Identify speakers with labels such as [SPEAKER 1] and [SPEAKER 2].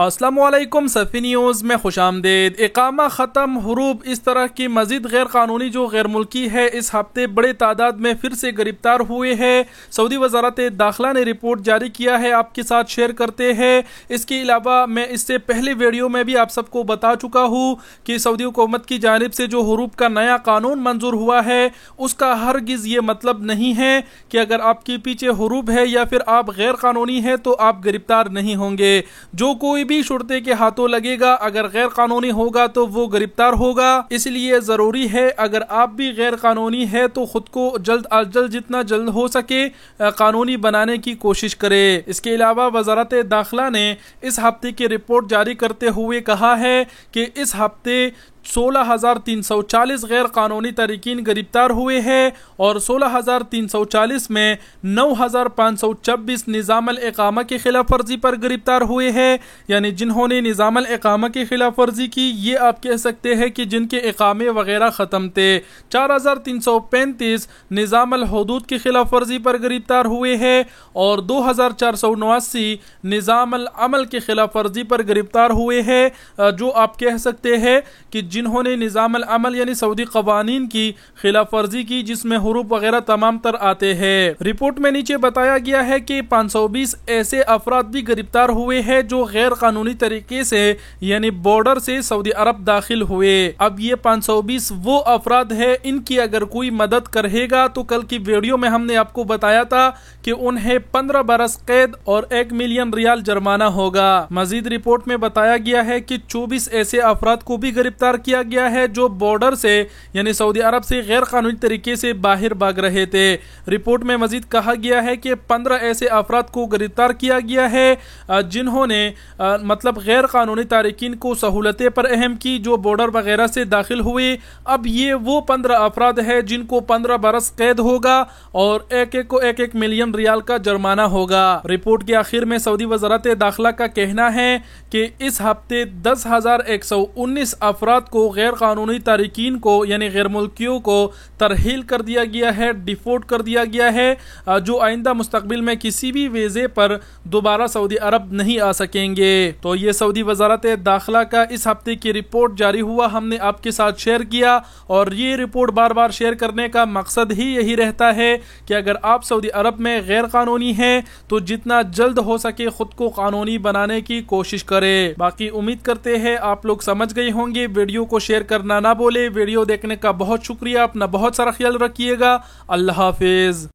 [SPEAKER 1] अस्सलामुअलैकुम सफ़ी न्यूज़ में खुशामदीद। इकामा ख़त्म हुरूब इस तरह की मज़ीद गैर कानूनी जो गैर मुल्की है इस हफ्ते बड़े तादाद में फिर से गिरफ्तार हुए हैं। सऊदी वज़ारत दाखिला ने रिपोर्ट जारी किया है, आपके साथ शेयर करते हैं। इसके अलावा मैं इससे पहले वीडियो में भी आप सबको बता चुका हूँ कि सऊदी हुकूमत की जानिब से जो हुरूब का नया कानून मंजूर हुआ है उसका हरगिज़ ये मतलब नहीं है कि अगर आपके पीछे हुरूब है या फिर आप गैर कानूनी है तो आप गिरफ्तार नहीं होंगे। जो कोई भी शुरते के हाथों लगेगा अगर गैर कानूनी होगा तो वो गिरफ्तार होगा। इसलिए जरूरी है अगर आप भी गैर कानूनी है तो खुद को जल्द अज जल्द जितना जल्द हो सके कानूनी बनाने की कोशिश करे। इसके अलावा वजारत दाखिला ने इस हफ्ते की रिपोर्ट जारी करते हुए कहा है कि इस हफ्ते 16,340 गैर कानूनी तारिकीन गिरफ्तार हुए हैं और 16,340 में 9,526 निज़ामल इकामा की खिलाफ वर्जी पर गिरफ्तार हुए हैं। यानी जिन्होंने निज़ामल इकामा की खिलाफ वर्जी की ये आप कह सकते हैं कि जिनके इकामे वगैरह ख़त्म थे। 4,335 निज़ामल हुदूद की खिलाफ वर्जी पर गिरफ्तार हुए हैं और 2,479 निज़ामल अमल की खिलाफ वर्जी पर गिरफ्तार हुए हैं। जो आप कह सकते हैं कि जिन्होंने निज़ामल अमल यानी सऊदी कवानीन की खिलाफ वर्जी की जिसमें हुरूब वगैरह तमाम तर आते हैं। रिपोर्ट में नीचे बताया गया है कि 520 ऐसे अफराद भी गिरफ्तार हुए हैं जो गैर कानूनी तरीके से यानी बॉर्डर से सऊदी अरब दाखिल हुए। अब ये 520 वो अफराद है, इनकी अगर कोई मदद करेगा तो कल की वीडियो में हमने आपको बताया था कि उन्हें 15 बरस कैद और 1 मिलियन रियाल जुर्माना होगा। मजीद रिपोर्ट में बताया गया है कि 24 ऐसे अफराद को भी गिरफ्तार किया गया है जो बॉर्डर से यानी सऊदी अरब से गैर कानूनी तरीके से बाहर भाग रहे थे। रिपोर्ट में मजीद कहा गया है कि 15 ऐसे अफराद को गिरफ्तार किया गया है जिन्होंने मतलब गैर कानूनी तारिकीन को सहूलतें पर अहम की जो बॉर्डर वगैरह से दाखिल हुए। अब ये वो 15 अफराद है जिनको 15 बरस कैद होगा और एक एक को 1 मिलियन रियाल का जुर्माना होगा। रिपोर्ट के आखिर में सऊदी वज़ारत दाखिला का कहना है कि इस हफ्ते 10,119 अफराद को गैर कानूनी तारिकीन को यानी गैर मुल्कियों को तरहील कर दिया गया है, डिफोर्ट कर दिया गया है, जो आइंदा मुस्तकबिल में किसी भी वीज़े पर दोबारा सऊदी अरब नहीं आ सकेंगे। तो ये सऊदी वज़ारत दाखिला का इस हफ्ते की रिपोर्ट जारी हुआ, हमने आपके साथ शेयर किया और ये रिपोर्ट बार बार शेयर करने का मकसद ही यही रहता है कि अगर आप सऊदी अरब में गैर कानूनी हैं तो जितना जल्द हो सके खुद को कानूनी बनाने की कोशिश करें। बाकी उम्मीद करते हैं आप लोग समझ गए होंगे। वीडियो को शेयर करना ना बोले। वीडियो देखने का बहुत शुक्रिया। अपना बहुत सारा ख्याल रखिएगा। अल्लाह हाफिज।